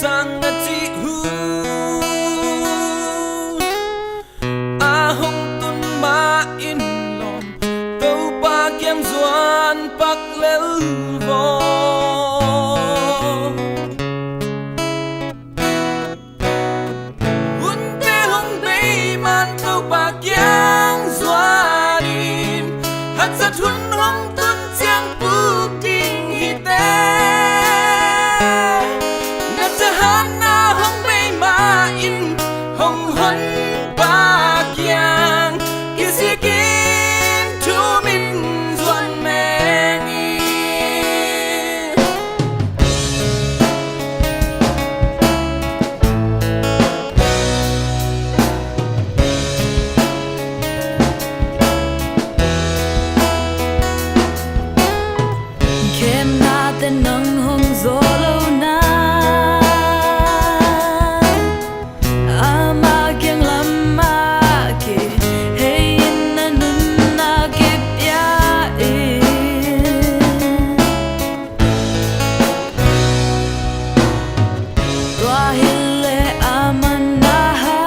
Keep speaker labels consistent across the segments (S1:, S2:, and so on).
S1: sang na chi hu a hong tun ma in lom câu ba kem doan pak lel vo hun te hong bay man câu ba kem doan in hat sa thun hong tun chiang pu king hi te na cha han na hong bay ma in hong hon ba kem kisikin tu min doan meni
S2: kem na te nang hong zo lo na ama kyang lam ma ke hey na nun na ke pya e wa hille aman na ha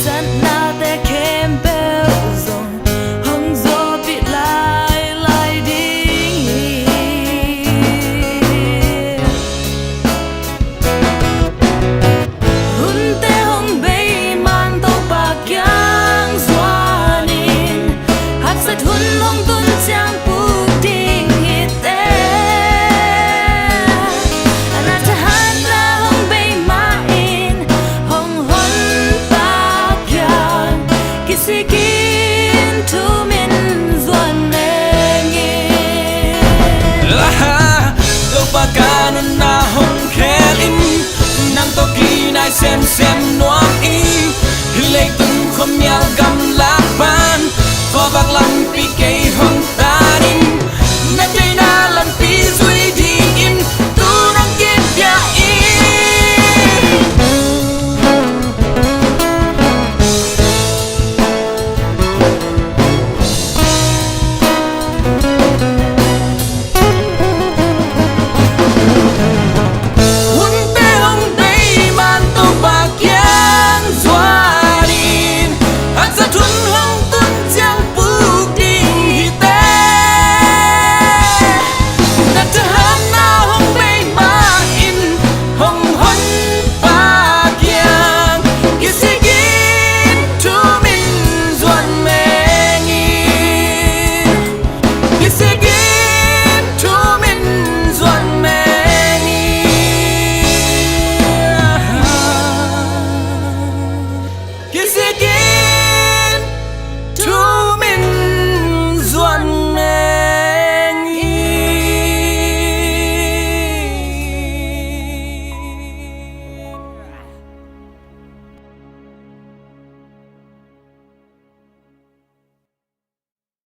S2: san na te kem pe zong hong zo pi lai lai ding hun te hong bay man to pa kyang zwanin hat sat hun hong tun chang pu ding hi te ana ta han la hong bay ma in hong hon pa kyang kisikin tu min zwan ne ngi
S1: Aha, câu ba ca nun na hong khe in nang to ki nai sem se